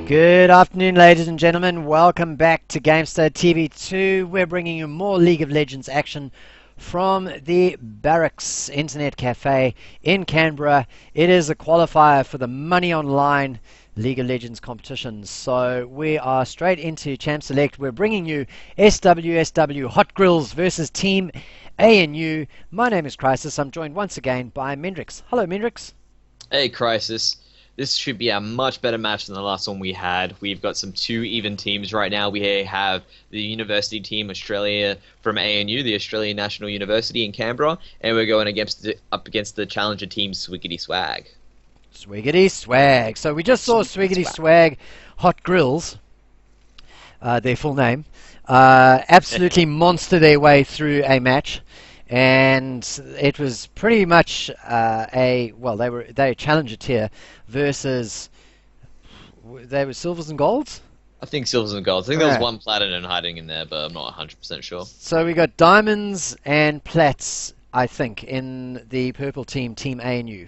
Good afternoon, ladies and gentlemen. Welcome back to Gamestah TV2. We're bringing you more League of Legends action from the Barracks Internet Cafe in Canberra. It is a qualifier for the Money Online League of Legends competition. So we are straight into Champ Select. We're bringing you SWSW Hot Grills versus Team ANU. My name is Chrisis. I'm joined once again by Mendrix. Hello, Mendrix. Hey, Chrisis. This should be a much better match than the last one we had. We've got some two even teams right now. We have the university team, Australia, from ANU, the Australian National University in Canberra, and we're going up against the challenger team, Swiggity Swag. Swiggity Swag. So we just saw Swiggity Swag Hot Grills, their full name, absolutely monster their way through a match. And it was pretty much they were challenger tier versus they were silvers and golds. I think silvers and golds. I think there was one platinum hiding in there, but I'm not 100% sure. So we got diamonds and plats, I think, in the purple team, Team ANU.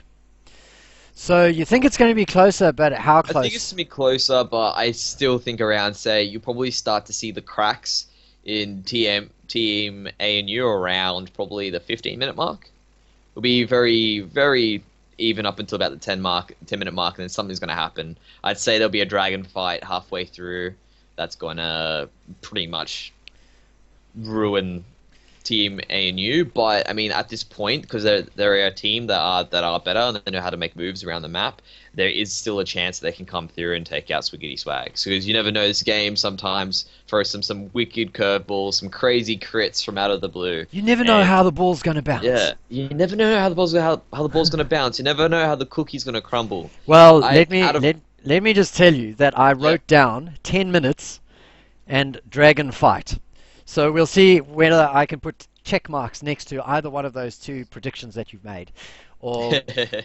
So you think it's going to be closer, but how close? I think it's going to be closer, but I still think around, say, you probably start to see the cracks in Team ANU around probably the 15-minute mark. It'll be very, very even up until about the 10-minute mark, and then something's going to happen. I'd say there'll be a dragon fight halfway through that's going to pretty much ruin Team ANU. But I mean, at this point, because they're a team that are better and they know how to make moves around the map, there is still a chance that they can come through and take out Swiggity Swag. Because you never know, this game sometimes throws some wicked curveballs, some crazy crits from out of the blue. You never know how the ball's going to bounce. Yeah, you never know how the ball's going to bounce. You never know how the cookie's going to crumble. Well, let me just tell you that I wrote down 10 minutes and dragon fight. So we'll see whether I can put check marks next to either one of those two predictions that you've made, or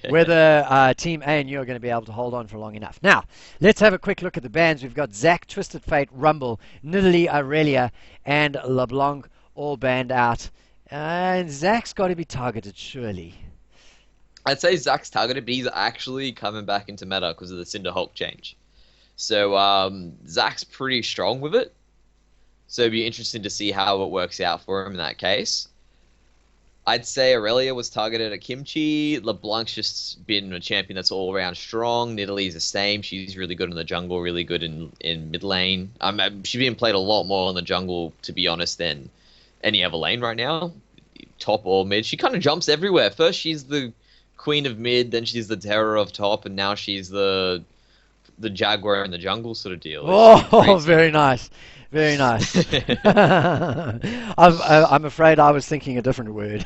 whether Team ANU are going to be able to hold on for long enough. Now, let's have a quick look at the bans. We've got Zach, Twisted Fate, Rumble, Nidalee, Aurelia, and LeBlanc all banned out. And Zach's got to be targeted, surely. I'd say Zach's targeted, but he's actually coming back into meta because of the Cinder Hulk change. So Zach's pretty strong with it. So it'd be interesting to see how it works out for him in that case. I'd say Aurelia was targeted at Kimchi. LeBlanc's just been a champion that's all around strong. Nidalee's the same. She's really good in the jungle, really good in mid lane. She's being played a lot more in the jungle, to be honest, than any other lane right now, top or mid. She kind of jumps everywhere. First she's the queen of mid, then she's the terror of top, and now she's the jaguar in the jungle sort of deal. Oh, very nice. Very nice. I'm afraid I was thinking a different word.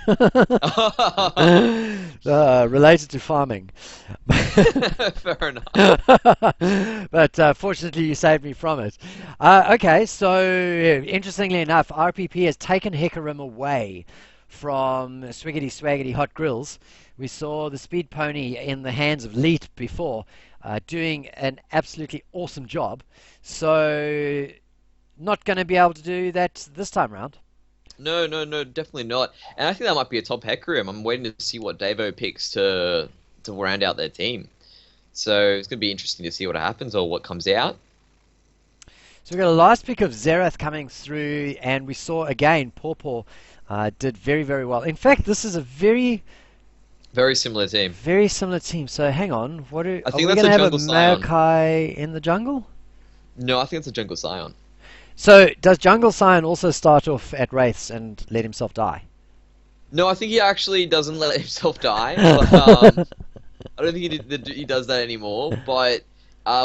Related to farming. Fair enough. But fortunately you saved me from it. Okay, so interestingly enough, RPP has taken Hecarim away from Swiggity Swaggity Hot Grills. We saw the Speed Pony in the hands of Leet before, doing an absolutely awesome job. So not going to be able to do that this time around. No, definitely not. And I think that might be a top Hecarim. I'm waiting to see what Davo picks to round out their team. So it's going to be interesting to see what happens or what comes out. So we've got a last pick of Xerath coming through, and we saw again Pawpaw did very, very well. In fact, this is a very similar team. Very similar team. So hang on, are we going to have a Maokai in the jungle? No, I think it's a jungle Scion. So does Jungle Scion also start off at Wraiths and let himself die? No, I think he actually doesn't let himself die. But, I don't think he does that anymore. But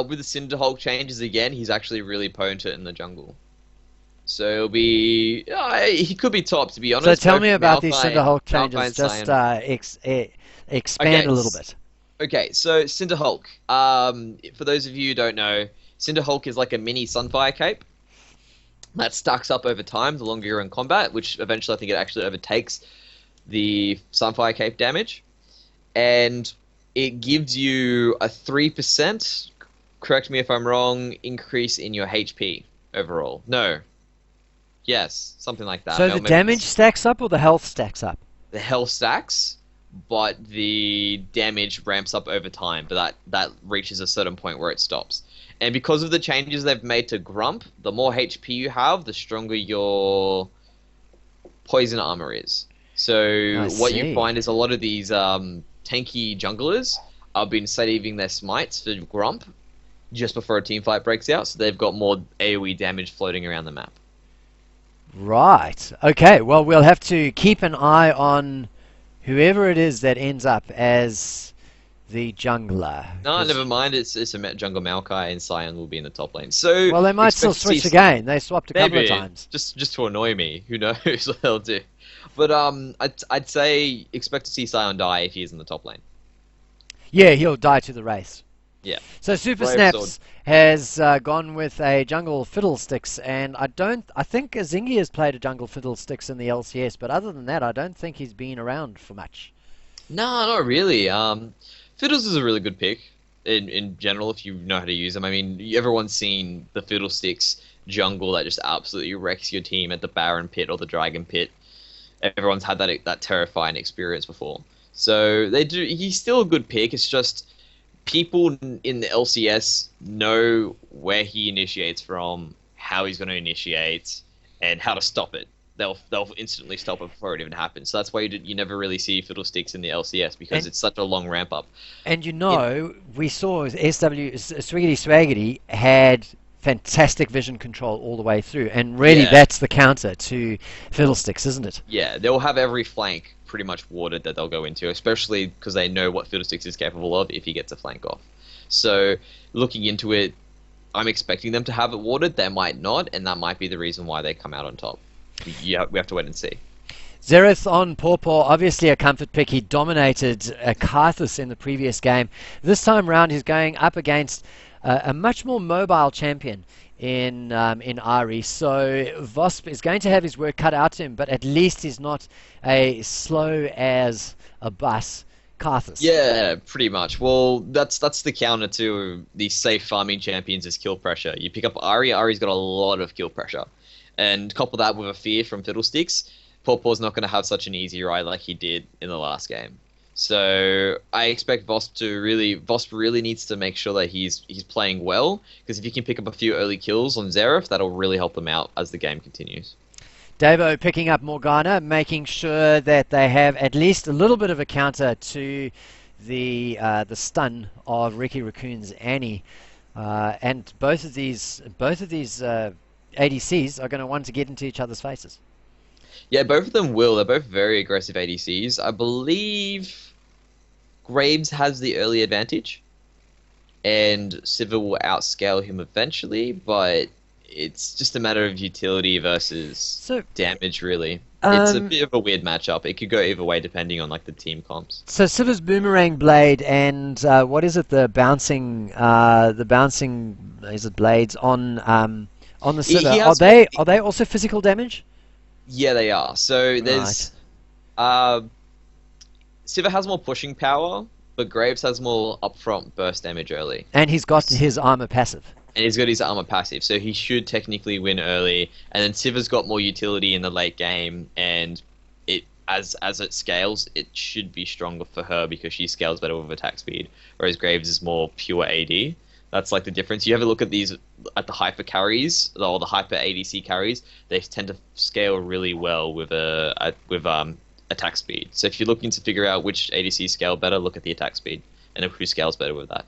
with the Cinder Hulk changes again, he's actually really potent in the jungle. So it'll be he could be top, to be honest. So tell me about these Cinder Hulk changes. Just expand a little bit. Okay, so Cinder Hulk. For those of you who don't know, Cinder Hulk is like a mini Sunfire cape that stacks up over time the longer you're in combat, which eventually I think it actually overtakes the Sunfire Cape damage. And it gives you a 3%, correct me if I'm wrong, increase in your HP overall. No. Yes, something like that. So the damage stacks up or the health stacks up? The health stacks. but the damage ramps up over time. But that reaches a certain point where it stops. And because of the changes they've made to Grump, the more HP you have, the stronger your poison armor is. I So what you see. find is a lot of these tanky junglers have been saving their smites for Grump just before a team fight breaks out, so they've got more AoE damage floating around the map. Right. Okay. Well, we'll have to keep an eye on whoever it is that ends up as the jungler. No, 'Cause- never mind. It's a jungle Maokai and Sion will be in the top lane. So well, they might still expect to see switch again. They swapped a couple of maybe times. just to annoy me. Who knows what they'll do? But I'd say expect to see Sion die if he is in the top lane. Yeah, he'll die to the race. Yeah. So Super Brave Snaps has gone with a jungle fiddlesticks, and I think Zingy has played a jungle fiddlesticks in the LCS, but other than that, I don't think he's been around for much. No, not really. Fiddles is a really good pick in general if you know how to use them. I mean, everyone's seen the Fiddlesticks jungle that just absolutely wrecks your team at the Baron pit or the Dragon pit. Everyone's had that terrifying experience before. So they do. He's still a good pick. It's just people in the LCS know where he initiates from, how he's going to initiate, and how to stop it. They'll instantly stop it before it even happens. So that's why you never really see Fiddlesticks in the LCS because it's such a long ramp up. And we saw Swiggity Swaggity had fantastic vision control all the way through, and really Yeah. that's the counter to fiddlesticks, isn't it? Yeah, they'll have every flank pretty much warded that they'll go into, especially because they know what Fiddlesticks is capable of if he gets a flank off. So looking into it, I'm expecting them to have it warded. They might not, and that might be the reason why they come out on top. Yeah, we have to wait and see. Xerath on Pawpaw, obviously a comfort pick. He dominated Karthus in the previous game. This time round, he's going up against a much more mobile champion in Ari. So Vosp is going to have his work cut out to him, but at least he's not a slow as a bus Karthus. Yeah, pretty much. Well, that's the counter to the safe farming champions is kill pressure. You pick up Ari, Ari's got a lot of kill pressure. And couple that with a fear from Fiddlesticks, Pawpaw's not going to have such an easy ride like he did in the last game. So I expect Vosp really needs to make sure that he's playing well, because if he can pick up a few early kills on Xerath, that'll really help them out as the game continues. Davo picking up Morgana, making sure that they have at least a little bit of a counter to the stun of Ricky Raccoon's Annie, and both of these ADCs are going to want to get into each other's faces. Yeah, both of them will. They're both very aggressive ADCs. I believe Graves has the early advantage, and Sivir will outscale him eventually, but it's just a matter of utility versus damage, really. It's a bit of a weird matchup. It could go either way depending on like the team comps. So Sivir's boomerang blade and what is it? The bouncing is it blades on the Sivir? Are they also physical damage? Yeah, they are. So there's Sivir has more pushing power, but Graves has more upfront burst damage early. And he's got his armor passive. And he's got his armor passive, so he should technically win early. And then Sivir's got more utility in the late game, and as it scales, it should be stronger for her because she scales better with attack speed, whereas Graves is more pure AD. That's like the difference. You have a look at these at the hyper carries or the hyper ADC carries. They tend to scale really well with attack speed. So if you're looking to figure out which ADC scale better, look at the attack speed and who scales better with that.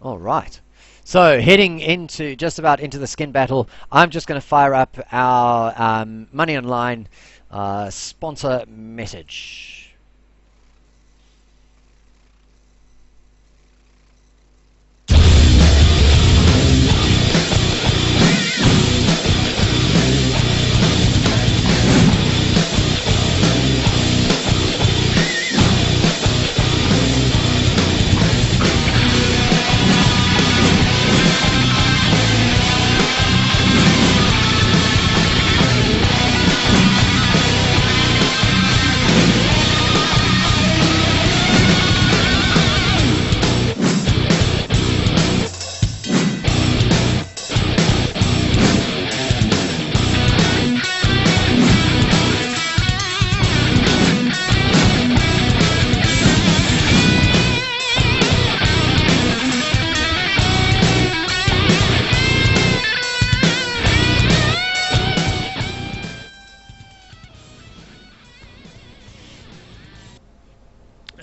All right. So heading into just about into the skin battle, I'm just going to fire up our Money Online sponsor message.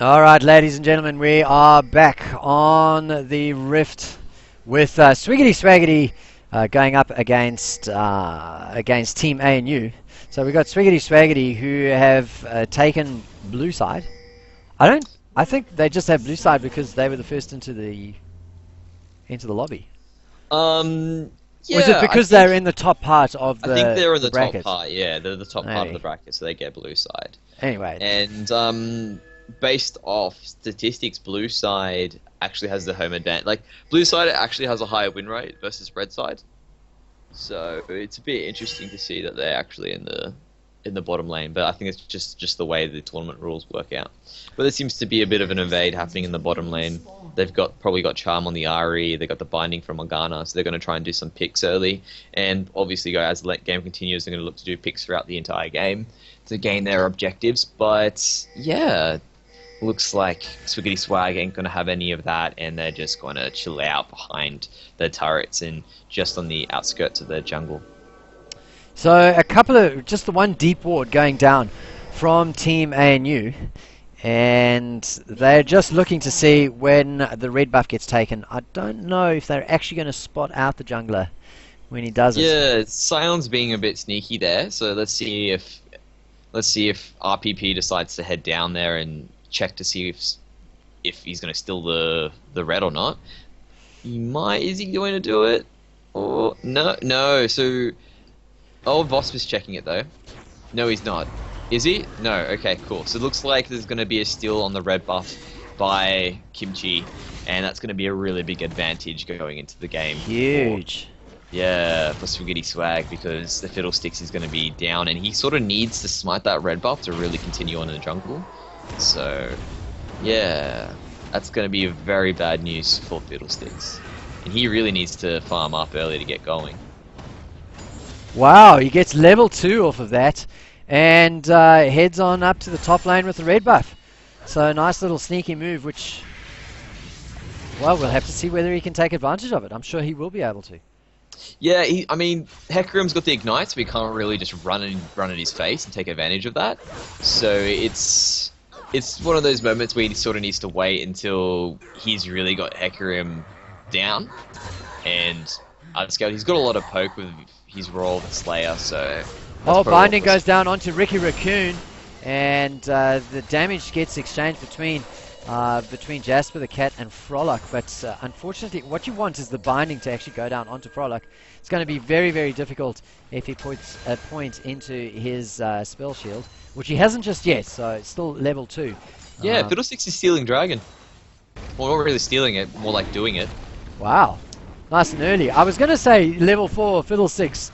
All right, ladies and gentlemen, we are back on the Rift with Swiggity Swaggity going up against Team ANU. So we've got Swiggity Swaggity who have taken blue side. I think they just have blue side because they were the first into the lobby. Yeah, Or is it because they're in the top part of the I think they're in the bracket? top part. Yeah, they're the top part of Maybe. the bracket, so they get blue side. Anyway, And based off statistics, blue side actually has the home advantage. Like blue side actually has a higher win rate versus red side. So it's a bit interesting to see that they're actually in the bottom lane. But I think it's just the way the tournament rules work out. But there seems to be a bit of an invade happening in the bottom lane. They've probably got Charm on the Ari. They got the binding from Morgana, so they're going to try and do some picks early. And obviously, as the game continues, they're going to look to do picks throughout the entire game to gain their objectives. But yeah, looks like Swiggity Swag ain't going to have any of that, and they're just going to chill out behind the turrets and just on the outskirts of the jungle. so just the one deep ward going down from Team ANU, and they're just looking to see when the red buff gets taken. I don't know if they're actually going to spot out the jungler when he does it. Yeah, Sion's being a bit sneaky there, so let's see if RPP decides to head down there and check to see if he's going to steal the red or not. He might. Is he going to do it? Or no. So, Vosp is checking it though. No, he's not. Is he? No. Okay, cool. So it looks like there's going to be a steal on the red buff by Kimchi, and that's going to be a really big advantage going into the game. Huge. For Swiggity Swag, because the Fiddlesticks is going to be down, and he sort of needs to smite that red buff to really continue on in the jungle. So, yeah, that's going to be very bad news for Fiddlesticks. And he really needs to farm up early to get going. Wow, he gets level 2 off of that, and heads on up to the top lane with the red buff. So a nice little sneaky move, which, well, we'll have to see whether he can take advantage of it. I'm sure he will be able to. Yeah, I mean, Hecarim's got the ignite, so he can't really just run at his face and take advantage of that. So it's one of those moments where he sort of needs to wait until he's really got Hecarim down. And he's got a lot of poke with his role of Slayer, so... Binding goes down onto Ricky Raccoon, and the damage gets exchanged between Jasper the Cat and Frolic, but unfortunately what you want is the binding to actually go down onto Frolic. It's going to be very, very difficult if he puts a point into his spell shield, which he hasn't just yet, so it's still level 2. Yeah, Fiddlesticks is stealing Dragon. Well, not really stealing it, more like doing it. Wow, nice and early. I was going to say level 4 Fiddlesticks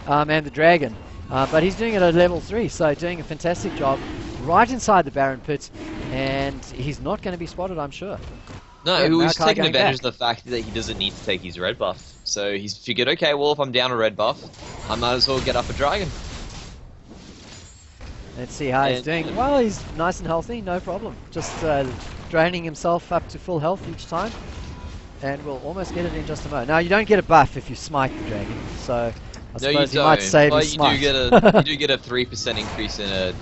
and the Dragon, but he's doing it at level 3, so doing a fantastic job right inside the Baron pit, and he's not going to be spotted, I'm sure. No, Yeah, he was Maokai taking going advantage back. of the fact that he doesn't need to take his red buff. So he's figured, okay, well, if I'm down a red buff, I might as well get up a dragon. Let's see how he's doing. Well, he's nice and healthy, no problem. Just draining himself up to full health each time, and we'll almost get it in just a moment. Now, you don't get a buff if you smite the dragon, so I suppose you might save his smite. You do get a 3% increase in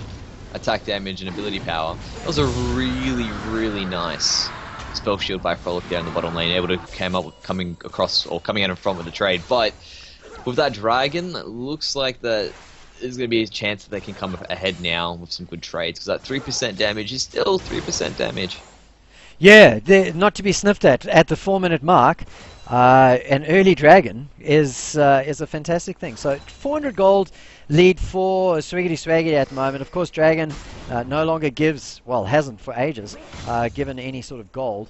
attack damage and ability power. That was a really, really nice spell shield by Frolic down the bottom lane, able to coming out in front with the trade. But with that dragon, it looks like that there's going to be a chance that they can come ahead now with some good trades, because that 3% damage is still 3% damage. Yeah, not to be sniffed at the 4-minute mark. An early dragon is a fantastic thing. So 400 gold lead for Swiggity Swaggity at the moment. Of course, Dragon no longer hasn't for ages given any sort of gold,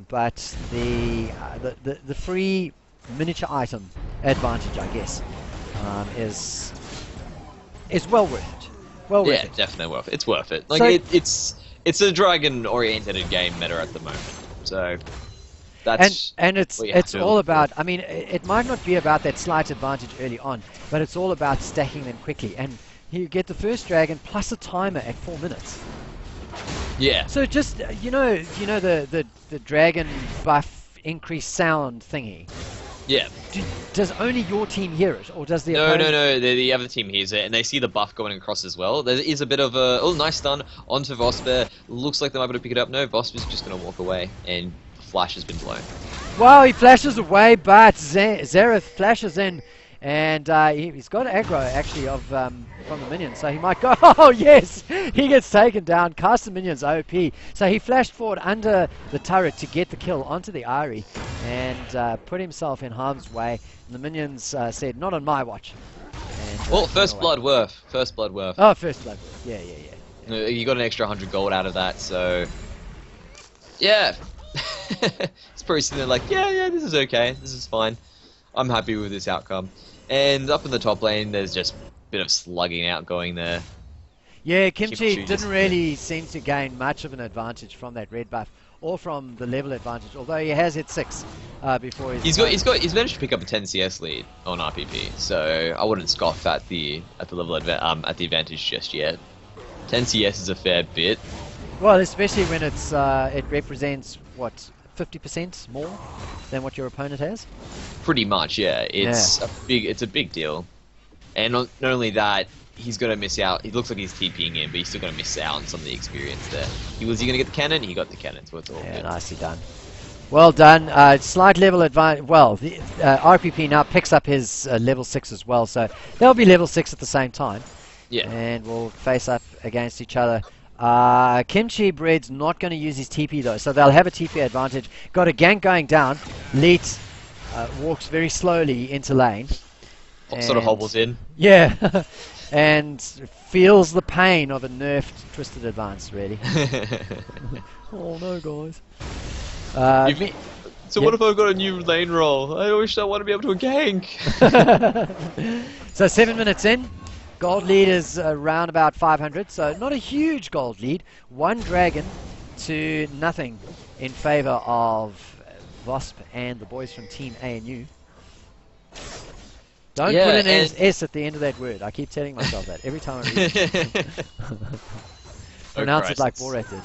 but the free miniature item advantage, I guess, is well worth it. Well worth it. Definitely worth it. It's worth it. Like So, it's a dragon-oriented game meta at the moment. So that's and it's all about. I mean, it might not be about that slight advantage early on, but it's all about stacking them quickly. And you get the first dragon plus a timer at 4 minutes. Yeah. So just the dragon buff increased sound thingy. Yeah. Does only your team hear it, or does the No, opponent? no, no. The other team hears it, and they see the buff going across as well. There is a bit of a nice stun onto Vosper. Looks like they might be able to pick it up. No, Vosper's just going to walk away, and the flash has been blown. Wow, he flashes away, but Xerath flashes in, and he's got aggro actually of from the minions, so he might go. Oh yes, he gets taken down. Cast the minions OP, so he flashed forward under the turret to get the kill onto the Ahri, and put himself in harm's way. And the minions said, "Not on my watch." And, Well, first blood worth. First blood worth. Oh, first blood. Yeah. You got an extra 100 gold out of that, so yeah. It's probably sitting there like, yeah, this is okay. This is fine. I'm happy with this outcome. And up in the top lane, there's just a bit of slugging out going there. Yeah, Kimchi just- didn't really seem to gain much of an advantage from that red buff or from the level advantage, although he has hit 6 before He's managed to pick up a 10 CS lead on RPP, so I wouldn't scoff at the level at the advantage just yet. 10 CS is a fair bit. Well, especially when it represents what 50% more than what your opponent has. Pretty much, yeah. It's a big deal. And not only that, he's going to miss out. It looks like he's TPing in, but he's still going to miss out on some of the experience there. Was he going to get the cannon? He got the cannon, so it's all good. Nicely done. Well done. Slight level advantage. Well, the RPP now picks up his level 6 as well, so they'll be level 6 at the same time. Yeah. And we'll face up against each other. Kimchi Bread's not going to use his TP though, so they'll have a TP advantage. Got a gank going down. Leet walks very slowly into lane. Sort of hobbles in. Yeah, and feels the pain of a nerfed Twisted Advance, really. Oh no, guys. What if I've got a new lane role? I wish I want to be able to gank. So 7 minutes in. Gold lead is around about 500, so not a huge gold lead. 1 dragon to nothing in favor of Vosp and the boys from Team ANU. Don't put an S at the end of that word. I keep telling myself that every time I read it. Pronounce it like Borat did.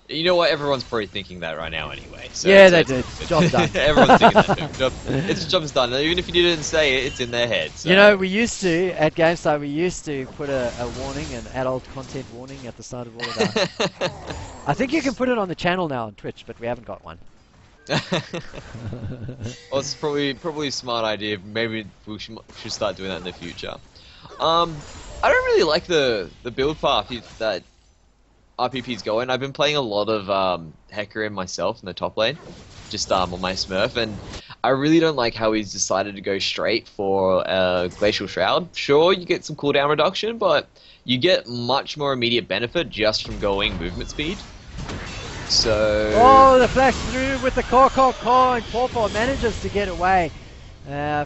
You know what? Everyone's probably thinking that right now anyway. So yeah, they did. Job's done. Everyone's thinking that. Job's done. Even if you didn't say it, it's in their head. So. You know, we used to, at Gamestah, we used to put a warning, an adult content warning at the start of all of that. I think you can put it on the channel now on Twitch, but we haven't got one. Well, it's probably a smart idea. Maybe we should start doing that in the future. I don't really like the build path that RPP's going. I've been playing a lot of Hecarim myself in the top lane, just on my Smurf, and I really don't like how he's decided to go straight for Glacial Shroud. Sure, you get some cooldown reduction, but you get much more immediate benefit just from going movement speed. So... Oh, the flash through with the core, and Pawpaw manages to get away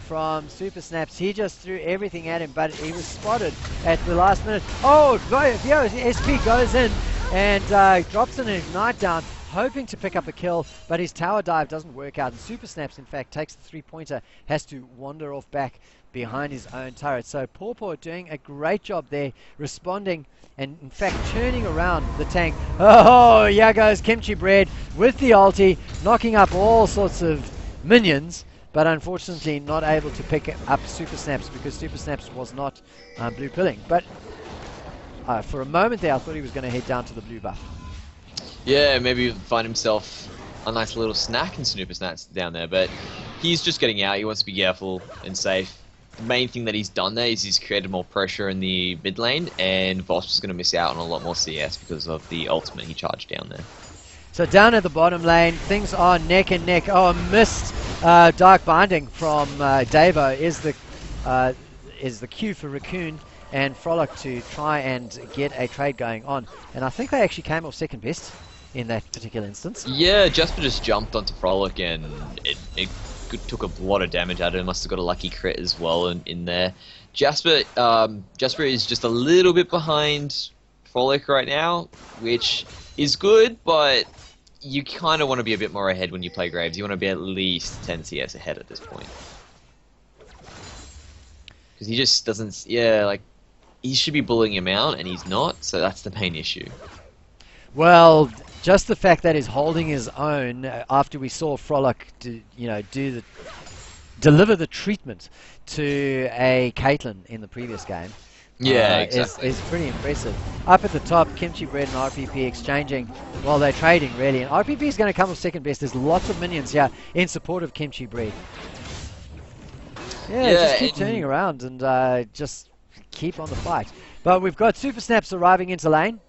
from Super Snaps. He just threw everything at him, but he was spotted at the last minute. Oh, SP goes in and drops an Ignite down, hoping to pick up a kill, but his tower dive doesn't work out. And Super Snaps, in fact, takes the 3-pointer, has to wander off back behind his own turret. So Pawpaw doing a great job there, responding and in fact turning around the tank. Oh, here goes Kimchi Bread with the ulti, knocking up all sorts of minions, but unfortunately not able to pick up Super Snaps because Super Snaps was not blue pilling. But for a moment there I thought he was going to head down to the blue buff. Yeah, maybe find himself a nice little snack and Super Snaps down there, but he's just getting out. He wants to be careful and safe. The main thing that he's done there is he's created more pressure in the mid lane, and Voss is going to miss out on a lot more CS because of the ultimate he charged down there. So down at the bottom lane, things are neck and neck. Oh, a missed Dark Binding from Davo is the cue for Raccoon and Frolic to try and get a trade going on. And I think they actually came off second best in that particular instance. Yeah, Jasper just jumped onto Frolic and it took a lot of damage out of him. Must have got a lucky crit as well in there. Jasper is just a little bit behind Frolic right now, which is good, but you kind of want to be a bit more ahead when you play Graves. You want to be at least 10 CS ahead at this point. Because he just doesn't... Yeah, like, he should be bullying him out, and he's not, so that's the main issue. Well, just the fact that he's holding his own after we saw Frolic do deliver the treatment to a Caitlyn in the previous game. Yeah, exactly. Is pretty impressive. Up at the top, Kimchi Bread and RPP exchanging. Well, they're trading really, and RPP is going to come off second best. There's lots of minions here in support of Kimchi Bread. Yeah, just keep turning around and just keep on the fight. But we've got Super Snaps arriving into lane,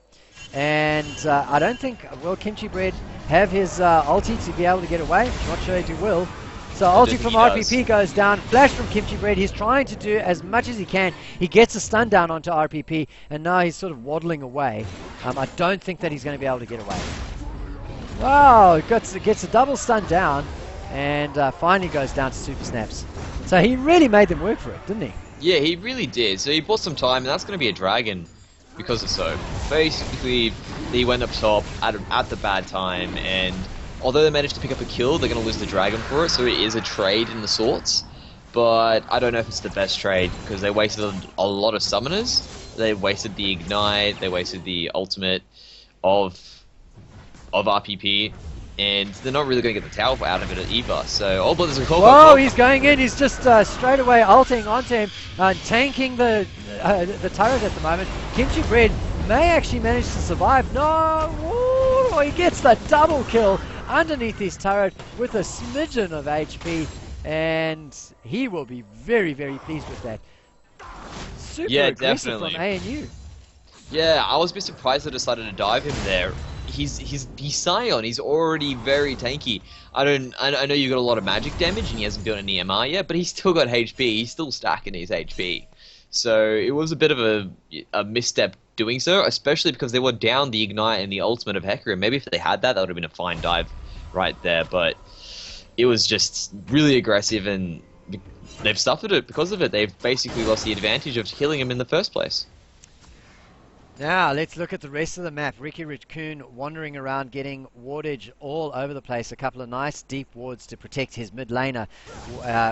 and I don't think will Kimchi Bread have his ulti to be able to get away. Not sure if he will. So ulti from RPP goes down, flash from Kimchi Bread. He's trying to do as much as he can. He gets a stun down onto RPP, and now he's sort of waddling away. I don't think that he's going to be able to get away. Wow, gets a double stun down, and finally goes down to Super Snaps. So he really made them work for it, didn't he? Yeah, he really did. So he bought some time, and that's going to be a dragon because of so. Basically, he went up top at the bad time, and although they managed to pick up a kill, they're going to lose the dragon for it, so it is a trade in the sorts. But I don't know if it's the best trade, because they wasted a lot of summoners. They wasted the ignite, they wasted the ultimate of RPP, and they're not really going to get the tower out of it either. So All Blood is a call. Whoa, he's going in, he's just straight away ulting onto him, tanking the turret at the moment. Kimchi Bread may actually manage to survive. No! Ooh, he gets the double kill underneath his turret with a smidgen of HP, and he will be very, very pleased with that. Super aggressive from ANU. Yeah, I was a bit surprised they decided to dive him there. He's Scion. He's already very tanky. I know you got a lot of magic damage and he hasn't built any MR yet, but he's still got HP. He's still stacking his HP. So it was a bit of a misstep doing so, especially because they were down the ignite and the ultimate of Hecarim. Maybe if they had that, that would have been a fine dive right there. But it was just really aggressive, and they've suffered it because of it. They've basically lost the advantage of killing him in the first place. Now let's look at the rest of the map. Ricky Raccoon wandering around getting wardage all over the place. A couple of nice deep wards to protect his mid laner,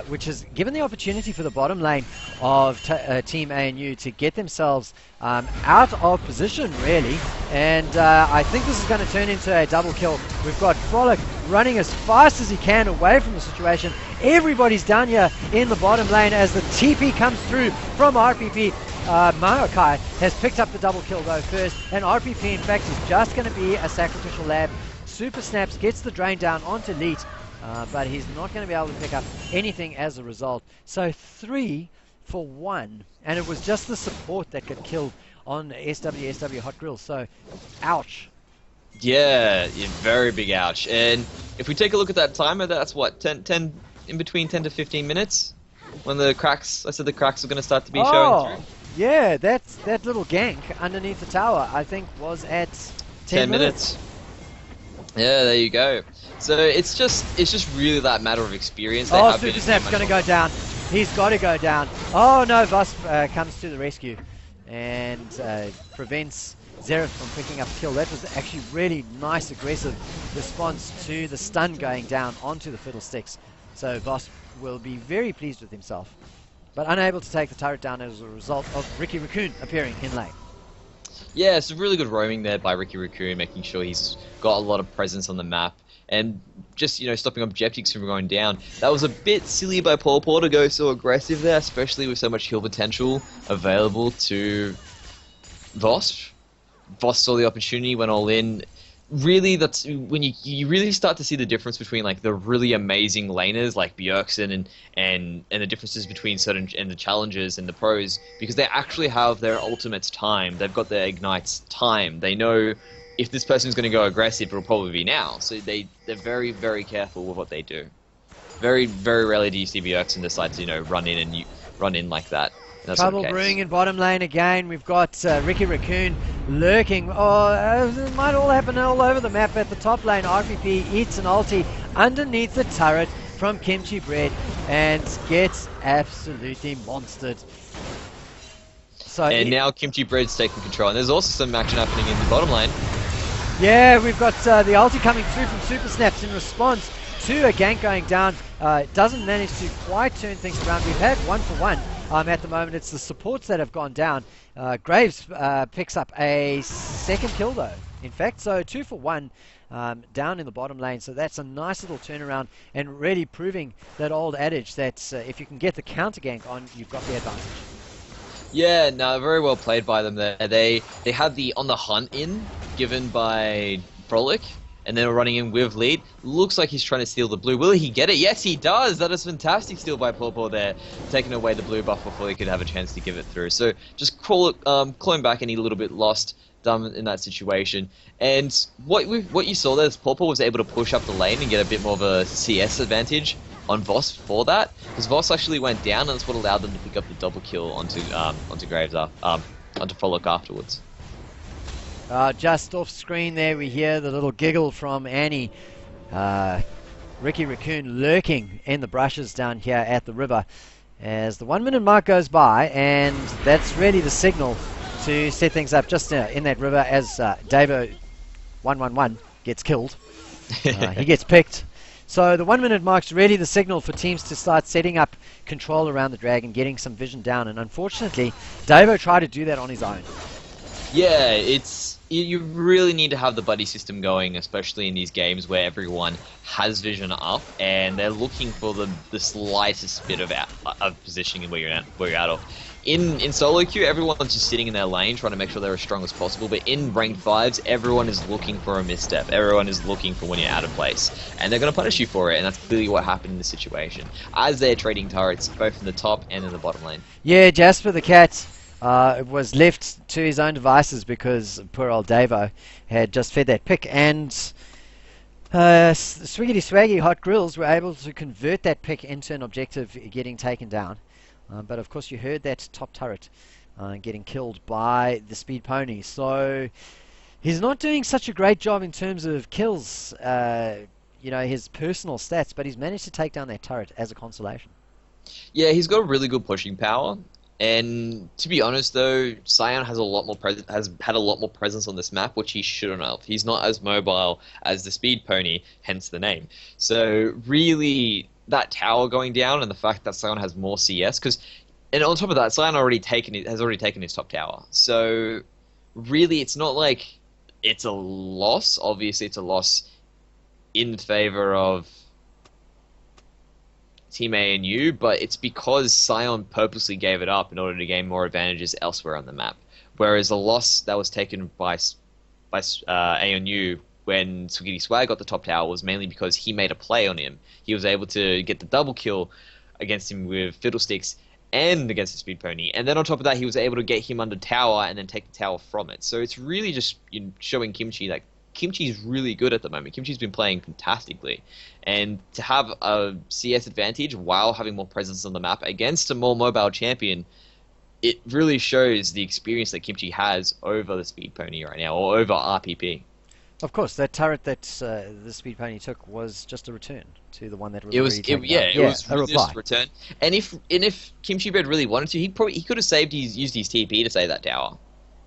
which has given the opportunity for the bottom lane of Team ANU to get themselves out of position really. And I think this is going to turn into a double kill. We've got Frolic running as fast as he can away from the situation. Everybody's down here in the bottom lane as the TP comes through from RPP. Maokai has picked up the double kill though first, and RPP in fact is just going to be a sacrificial lab. Super Snaps gets the drain down onto Leet, but he's not going to be able to pick up anything as a result. So 3 for 1, and it was just the support that got killed on SWSW Hot Grill, so ouch. Yeah, very big ouch. And if we take a look at that timer, that's what, 10 in between 10 to 15 minutes when the cracks, I said the cracks are going to start to be showing through. Yeah, that little gank underneath the tower, I think, was at 10 minutes. Yeah, there you go. So it's just really that matter of experience. Super Snap's going to go down. He's got to go down. Oh no, Voss comes to the rescue and prevents Xerath from picking up the kill. That was actually really nice, aggressive response to the stun going down onto the Fiddlesticks. So Voss will be very pleased with himself, but unable to take the turret down as a result of Ricky Raccoon appearing in lane. Yeah, it's a really good roaming there by Ricky Raccoon, making sure he's got a lot of presence on the map, and just, stopping objectives from going down. That was a bit silly by Paw to go so aggressive there, especially with so much heal potential available to Voss. Voss saw the opportunity, went all in. Really, that's when you really start to see the difference between like the really amazing laners like Bjergsen and the differences between certain and the challengers and the pros, because they actually have their ultimates time. They've got their ignites time. They know if this person's going to go aggressive, it'll probably be now. So they're very, very careful with what they do. Very, very rarely do you see Bjergsen decide to run in like that. Trouble brewing in bottom lane again. We've got Ricky Raccoon lurking. It might all happen all over the map. At the top lane, RPP eats an ulti underneath the turret from Kimchi Bread and gets absolutely monstered. So now Kimchi Bread's taking control, and there's also some action happening in the bottom lane. Yeah, we've got the ulti coming through from Super Snaps in response to a gank going down. Doesn't manage to quite turn things around. We've had 1 for 1. At the moment, it's the supports that have gone down. Graves picks up a second kill though, in fact, so 2 for 1 down in the bottom lane. So that's a nice little turnaround and really proving that old adage that if you can get the counter gank on, you've got the advantage. Yeah, no, very well played by them there. They had the on the hunt in given by Frolic, and then running in with lead. Looks like he's trying to steal the blue. Will he get it? Yes, he does. That is fantastic steal by Paw there, taking away the blue buff before he could have a chance to give it through. So just clawing back and he a little bit lost in that situation. And what you saw there is Paw was able to push up the lane and get a bit more of a CS advantage on Voss for that, because Voss actually went down, and that's what allowed them to pick up the double kill onto Graves onto Frolic afterwards. Just off screen there, we hear the little giggle from Annie. Ricky Raccoon lurking in the brushes down here at the river as the 1 minute mark goes by, and that's really the signal to set things up just in that river as Davo 111 gets killed. He gets picked. So the 1 minute mark's really the signal for teams to start setting up control around the dragon, getting some vision down, and unfortunately, Davo tried to do that on his own. Yeah, you really need to have the buddy system going, especially in these games where everyone has vision up and they're looking for the slightest bit of positioning where you're out of. In solo queue, everyone's just sitting in their lane trying to make sure they're as strong as possible, but in ranked fives, everyone is looking for a misstep. Everyone is looking for when you're out of place, and they're going to punish you for it, and that's clearly what happened in this situation, as they're trading turrets both in the top and in the bottom lane. Yeah, Jasper the Cat was left to his own devices because poor old Davo had just fed that pick, and Swiggity Swaggy Hot Grills were able to convert that pick into an objective getting taken down. But of course you heard that top turret getting killed by the Speed Pony. So he's not doing such a great job in terms of kills, his personal stats, but he's managed to take down that turret as a consolation. Yeah, he's got really good pushing power. And to be honest, though, Sion has had a lot more presence on this map, which he shouldn't have. He's not as mobile as the Speed Pony, hence the name. So really, that tower going down and the fact that Sion has more CS, and on top of that, Sion has already taken his top tower. So really, it's not like it's a loss. Obviously, it's a loss in favor of Team ANU, but it's because Sion purposely gave it up in order to gain more advantages elsewhere on the map. Whereas a loss that was taken by ANU when Swiggity Swag got the top tower was mainly because he made a play on him. He was able to get the double kill against him with Fiddlesticks and against the Speed Pony. And then on top of that, he was able to get him under tower and then take the tower from it. So it's really just showing Kimchi that Kimchi's really good at the moment. Kimchi's been playing fantastically. And to have a CS advantage while having more presence on the map against a more mobile champion, it really shows the experience that Kimchi has over the Speed Pony right now, or over RPP. Of course, that turret that the Speed Pony took was just a return to the one that was it was it was really just a return. And if Kimchi Bread really wanted to, he could have used his TP to save that tower.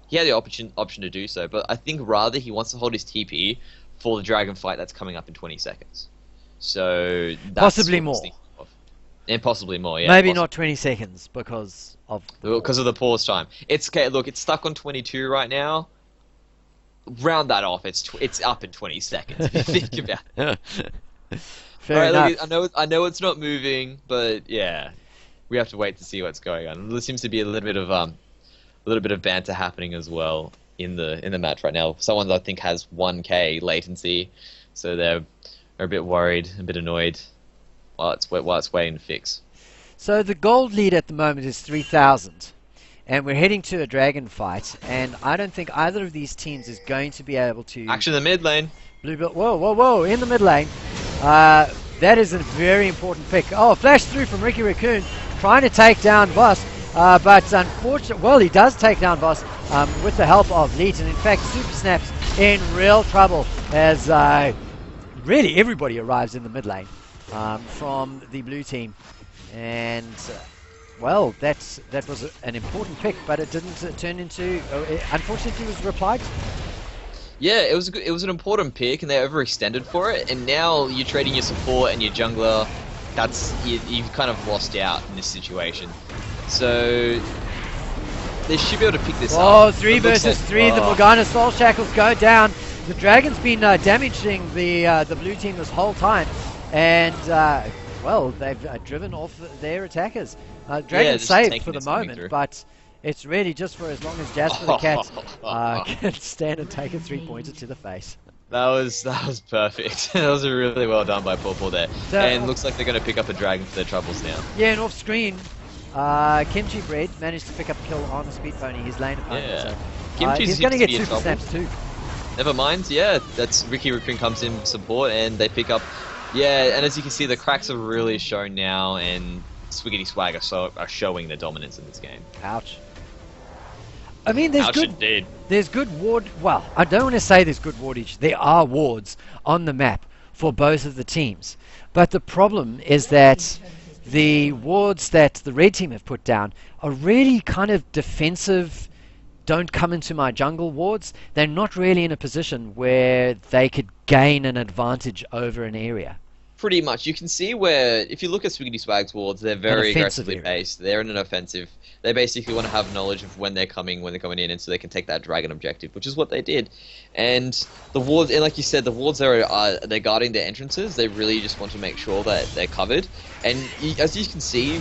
He had the option to do so, but I think rather he wants to hold his TP for the dragon fight that's coming up in 20 seconds. So that's possibly more. And possibly more, yeah. Maybe possibly. not 20 seconds because of the pause time. It's okay. Look, it's stuck on 22 right now. Round that off. It's up in 20 seconds. If you think about it. Fair enough. Look, I know it's not moving, but yeah, we have to wait to see what's going on. There seems to be a little bit of banter happening as well in the match right now. Someone I think has 1K latency, so they're a bit worried, a bit annoyed while it's waiting to fix. So the gold lead at the moment is 3,000. And we're heading to a dragon fight, and I don't think either of these teams is going to be able to... Actually, in the mid lane. Whoa, in the mid lane. That is a very important pick. Oh, flash through from Ricky Raccoon, trying to take down Voss. But unfortunately, well, he does take down Voss with the help of Leet, and in fact, Super Snap's in real trouble as really everybody arrives in the mid lane from the blue team. And... well, that was an important pick, but it didn't turn into. Unfortunately, it was replied. Yeah, it was an important pick, and they overextended for it. And now you're trading your support and your jungler. You've kind of lost out in this situation. So they should be able to pick this up. Oh, 3 versus 3. The Morgana Soul Shackles go down. the Dragon's been damaging the blue team this whole time, and well, they've driven off their attackers. Dragon's saved for the moment, but it's really just for as long as Jasper the Cat can stand and take a 3-pointer to the face. That was perfect. That was really well done by Purple there. So, and looks like they're going to pick up a Dragon for their troubles now. Yeah, and off screen, Kimchi Bread managed to pick up a kill on the Speed Pony, his lane opponent. Yeah. So, he's going to get super snaps too. Never mind, yeah, that's Ricky Raccoon comes in support and they pick up. Yeah, and as you can see, the cracks are really shown now, and Swiggity Swag are showing their dominance in this game. Ouch. I mean, there's good ward. Well, I don't want to say there's good wardage. There are wards on the map for both of the teams, but the problem is that the wards that the red team have put down are really kind of defensive. Don't come into my jungle wards. They're not really in a position where they could gain an advantage over an area. Pretty much. You can see where, if you look at Swiggity Swag's wards, they're very aggressively based. They're in an offensive. They basically want to have knowledge of when they're coming in, and so they can take that dragon objective, which is what they did. And the wards, and like you said, the wards they're guarding their entrances. They really just want to make sure that they're covered. And as you can see,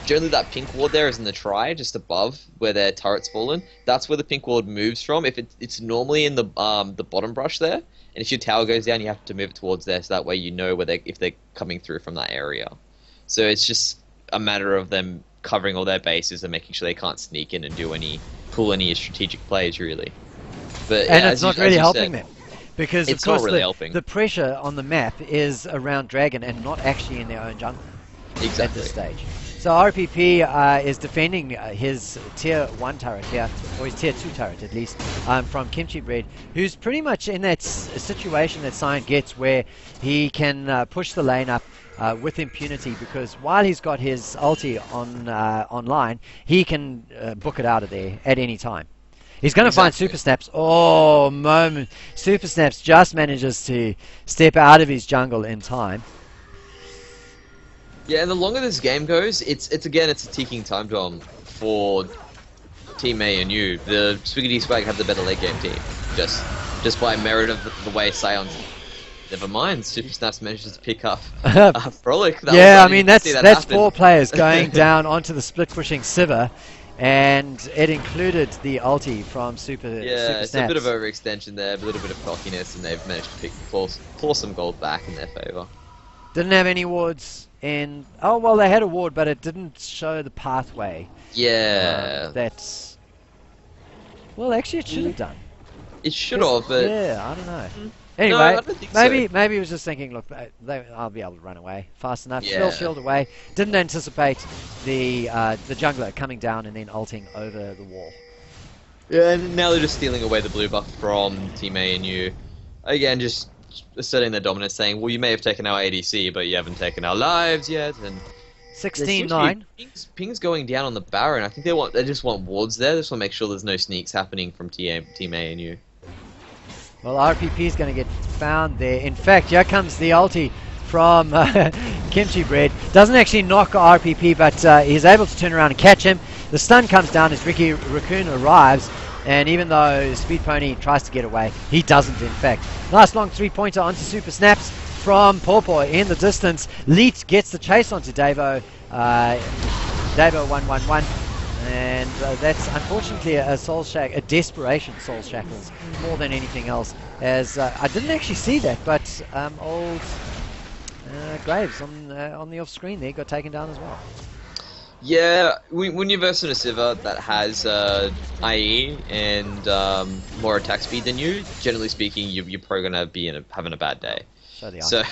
generally that pink ward there is in the try, just above where their turret's fallen. That's where the pink ward moves from. If it's normally in the bottom brush there. And if your tower goes down, you have to move it towards there, so that way you know if they're coming through from that area. So it's just a matter of them covering all their bases and making sure they can't sneak in and pull any strategic plays, really. But and it's not really helping them, because of course really the pressure on the map is around Dragon and not actually in their own jungle at this stage. So RPP is defending his tier 1 turret here, or his tier 2 turret at least, from Kimchi Bread, who's pretty much in that situation that Cyan gets where he can push the lane up with impunity, because while he's got his ulti online, he can book it out of there at any time. He's going to find Super Snaps. Oh, moment. Super Snaps just manages to step out of his jungle in time. Yeah, and the longer this game goes, it's a ticking time bomb for Team A and U. The Swiggity Swag have the better late game team, just by merit of the way Sion's. Never mind, Super Snaps manages to pick up Frolic. Yeah, I mean that's 4 players going down onto the split pushing Sivir, and it included the ulti from Super Snaps. Yeah, it's a bit of overextension there, a little bit of cockiness, and they've managed to claw some gold back in their favour. Didn't have any wards in. Oh well, they had a ward, but it didn't show the pathway. Yeah. That's. Well, actually, it should have done. It should have, but yeah, I don't know. Anyway, no, I don't think maybe he was just thinking, look, I'll be able to run away fast enough. Yeah. Shield away. Didn't anticipate the jungler coming down and then ulting over the wall. Yeah, and now they're just stealing away the blue buff from Team A and U. Again, just asserting their dominance, saying, well, you may have taken our ADC, but you haven't taken our lives yet. And 16-9. Ping's going down on the Baron. I think they just want wards there. They just want to make sure there's no sneaks happening from Team A and U. Well, RPP is going to get found there. In fact, here comes the ulti from Kimchi Bread. Doesn't actually knock RPP, but he's able to turn around and catch him. The stun comes down as Ricky Raccoon arrives, and even though Speed Pony tries to get away, he doesn't, in fact. Nice long 3-pointer onto Super Snaps from Pawpaw in the distance. Leet gets the chase onto Davo. Davo 1-1-1. And that's unfortunately a desperation Soul Shackles more than anything else. As I didn't actually see that, but old Graves on the off screen there got taken down as well. Yeah, when you're versing a Sivir that has IE and more attack speed than you, generally speaking, you're probably gonna be having a bad day. So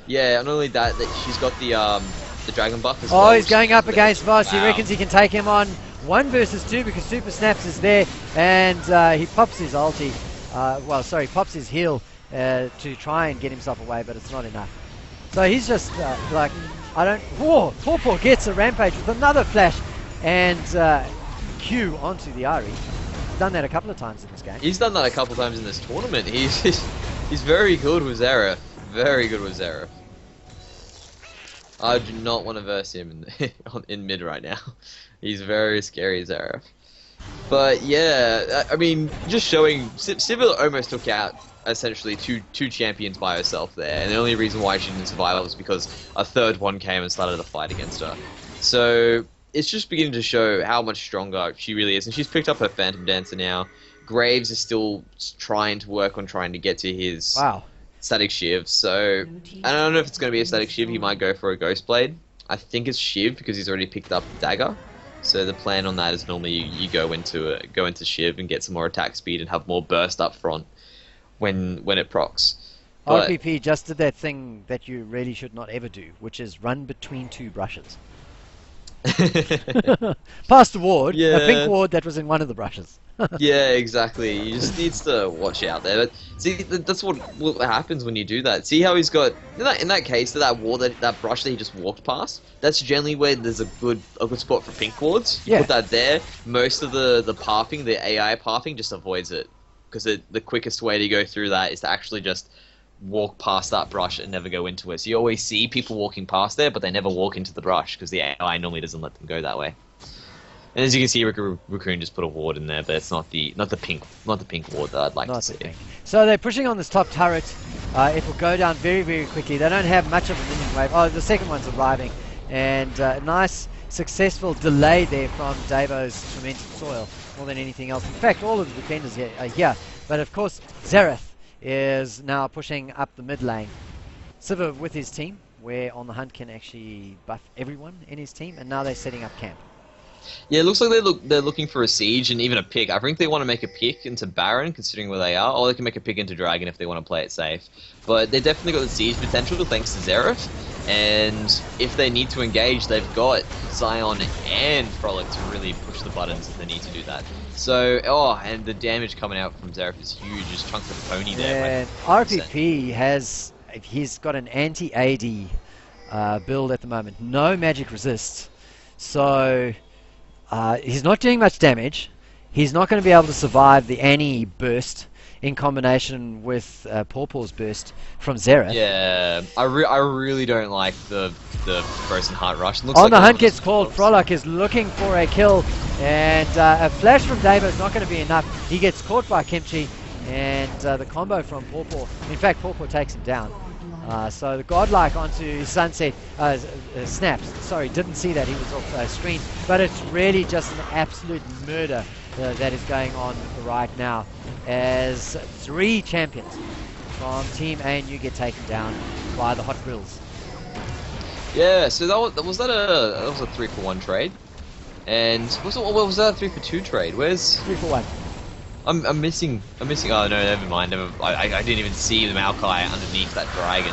yeah, not only that she's got the dragon buff as well. Oh, he's going up against Voss. Wow. He reckons he can take him on 1 versus 2 because Super Snaps is there, and he pops his ulti. Pops his heal to try and get himself away, but it's not enough. So he's just like, I don't. Whoa! Pawpaw gets a rampage with another flash and Q onto the Ari. He's done that a couple of times in this game. He's done that a couple of times in this tournament. He's very good with Xerath. Very good with Xerath. I do not want to verse him in mid right now. He's very scary, Xerath. But yeah, I mean, just showing Sivir almost took out essentially two champions by herself there, and the only reason why she didn't survive was because a third one came and started a fight against her. So it's just beginning to show how much stronger she really is, and she's picked up her Phantom Dancer now. Graves is still trying to work on trying to get to his static Shiv, so I don't know if it's going to be a static Shiv. He might go for a Ghost Blade. I think it's Shiv because he's already picked up Dagger. So the plan on that is normally you go into Shiv and get some more attack speed and have more burst up front when it procs. But RPP just did that thing that you really should not ever do, which is run between two brushes. Past the ward, a pink ward that was in one of the brushes. Yeah, exactly. He just needs to watch out there. But see, that's what happens when you do that. See how he's got in that case that ward, that brush that he just walked past. That's generally where there's a good spot for pink wards. You put that there. Most of the pathing, the AI pathing, just avoids it because the quickest way to go through that is to actually just walk past that brush and never go into it. So you always see people walking past there, but they never walk into the brush because the AI normally doesn't let them go that way. And as you can see, Raccoon just put a ward in there, but it's not the pink ward that I'd like to see. So they're pushing on this top turret. It will go down very, very quickly. They don't have much of a minion wave. Oh, the second one's arriving, and a nice, successful delay there from Davo's Tormented Soil more than anything else. In fact, all of the defenders here are here, but of course, Xerath is now pushing up the mid lane. Sivir with his team, where On the Hunt can actually buff everyone in his team, and now they're setting up camp. Yeah, it looks like they're looking for a siege and even a pick. I think they want to make a pick into Baron, considering where they are, or they can make a pick into Dragon if they want to play it safe. But they definitely got the siege potential thanks to Xerath, and if they need to engage, they've got Zion and Frolic to really push the buttons if they need to do that. So, and the damage coming out from Xerath is huge. Just chunks of the pony there. And RPP he's got an anti-AD build at the moment. No magic resists, so he's not doing much damage. He's not going to be able to survive the Annie burst in combination with Pawpaw's burst from Xerath. Yeah, I really don't like the Frozen Heart Rush. On the Hunt gets called. Frolic is looking for a kill, and a flash from Davo is not going to be enough. He gets caught by Kimchi, and the combo from Pawpaw. In fact, Pawpaw takes him down. So the Godlike onto Sunset snaps. Sorry, didn't see that. He was off screen. But it's really just an absolute murder that is going on right now, as 3 champions from Team ANU get taken down by the Hot Grills. Yeah, so that was a 3-for-1 trade, and was that a 3-for-2 trade? Where's 3-for-1? I'm missing. Oh no, never mind. I didn't even see the Maokai underneath that dragon.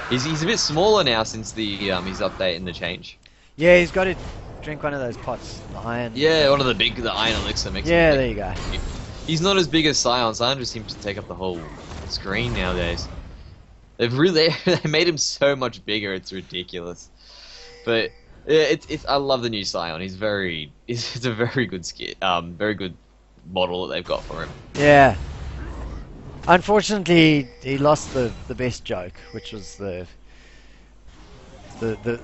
He's a bit smaller now since his update and the change. Yeah, he's got to drink one of those pots, the iron. Yeah, one of the iron elixir makes. Yeah, there you go. He's not as big as Sion. Sion just seems to take up the whole screen nowadays. They've really they made him so much bigger. It's ridiculous. But I love the new Sion. It's a very good skit. Very good model that they've got for him. Yeah. Unfortunately, he lost the best joke, which was the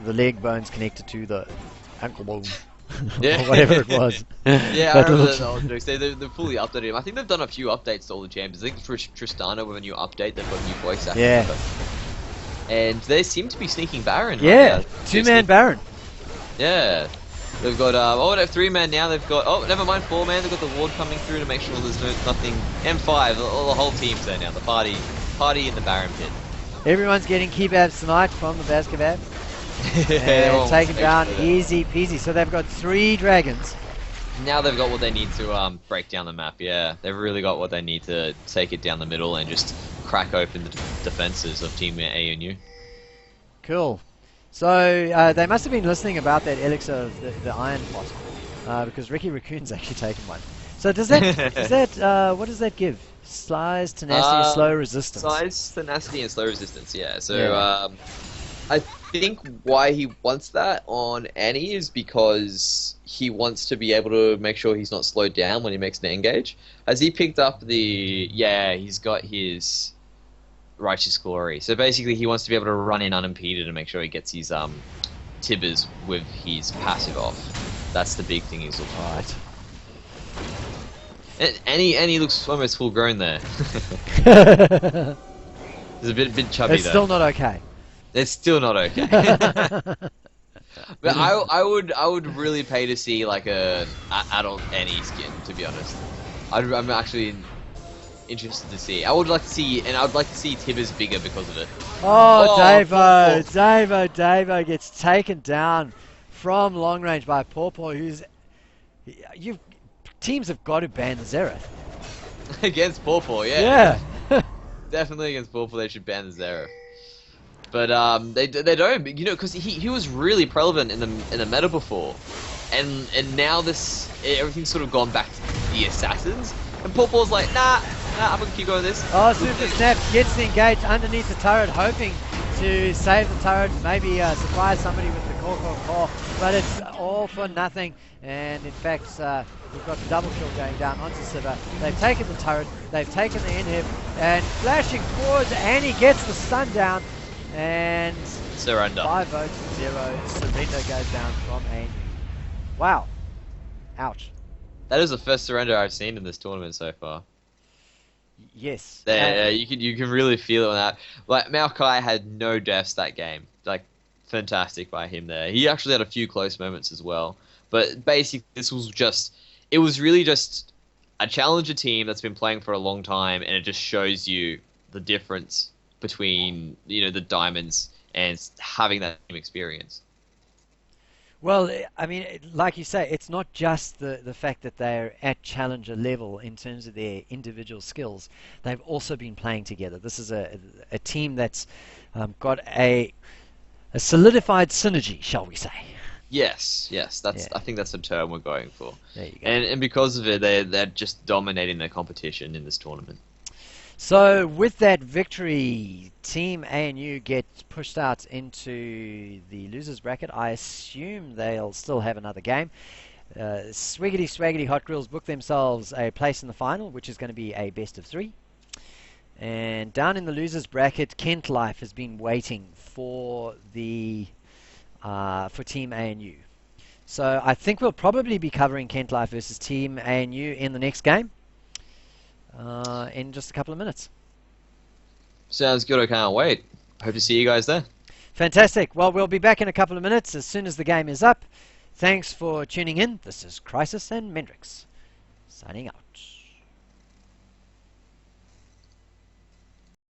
leg bones connected to the ankle bone. Yeah. Or whatever it was. Yeah, I remember the old jokes. They've fully updated him. I think they've done a few updates to all the champions. I think Tristana with a new update, they've got a new voice actor. Yeah. And they seem to be sneaking Baron. Yeah, right? 2-man Baron. Yeah. They've got, they have 3-man now. They've got, never mind, 4-man. They've got the ward coming through to make sure there's nothing. M5, all the whole team's there now. The party in the Baron pit. Everyone's getting kebabs tonight from the Baz Kebab. And taken down easy peasy. So they've got 3 dragons. Now they've got what they need to break down the map, yeah. They've really got what they need to take it down the middle and just crack open the defenses of Team ANU. Cool. So they must have been listening about that elixir of the iron pot, because Ricky Raccoon's actually taken one. So does that what does that give? Size, tenacity, slow resistance. Size, tenacity, and slow resistance. Yeah. So I think why he wants that on Annie is because he wants to be able to make sure he's not slowed down when he makes an engage. Has he picked up he's got his Righteous Glory. So basically he wants to be able to run in unimpeded and make sure he gets his Tibbers with his passive off. That's the big thing he's looking for. And he looks almost full grown there. It's He's a bit chubby still though. not okay. It's still not okay. But I would really pay to see like a adult Annie skin, to be honest. I'm actually interested to see. I would like to see, and I would like to see Tibbers bigger because of it. Oh, Oh, Davo gets taken down from long range by Pawpaw, who's you teams have got to ban the Xerath. against Pawpaw, yeah. Yeah. Definitely against Pawpaw, they should ban the Zero. But they don't, you know, because he was really prevalent in the meta before, and now this everything's sort of gone back to the assassins, and Pawpaw's like, nah, I'm gonna keep going this. Oh, Super Snap gets the engage underneath the turret, hoping to save the turret, maybe surprise somebody with the core, but it's all for nothing. And in fact, we've got the double kill going down onto Siva. They've taken the turret, they've taken the inhib, and flashing forwards, and he gets the stun down, and Surrender. 5 votes to 0. Surrender goes down from ANU. Wow. Ouch. That is the first surrender I've seen in this tournament so far. Yes. There, you can really feel it on that. Like Maokai had no deaths that game. Like fantastic by him there. He actually had a few close moments as well. But basically, it was really just a challenger team that's been playing for a long time, and it just shows you the difference between the diamonds and having that team experience. Well, I mean, like you say, it's not just the fact that they're at challenger level in terms of their individual skills. They've also been playing together. This is a team that's got a solidified synergy, shall we say. Yes, Yeah. I think that's the term we're going for. There you go. And because of it, they're just dominating their competition in this tournament. So with that victory, Team ANU gets pushed out into the losers bracket. I assume they'll still have another game. Swiggity Swaggity Hot Grills book themselves a place in the final, which is going to be a best of 3. And down in the losers bracket, Kent Life has been waiting for for Team ANU. So I think we'll probably be covering Kent Life versus Team ANU in the next game. In just a couple of minutes. Sounds good. I can't wait. Hope to see you guys there. Fantastic. Well, we'll be back in a couple of minutes as soon as the game is up. Thanks for tuning in. This is Chrisis and Mendrix signing out.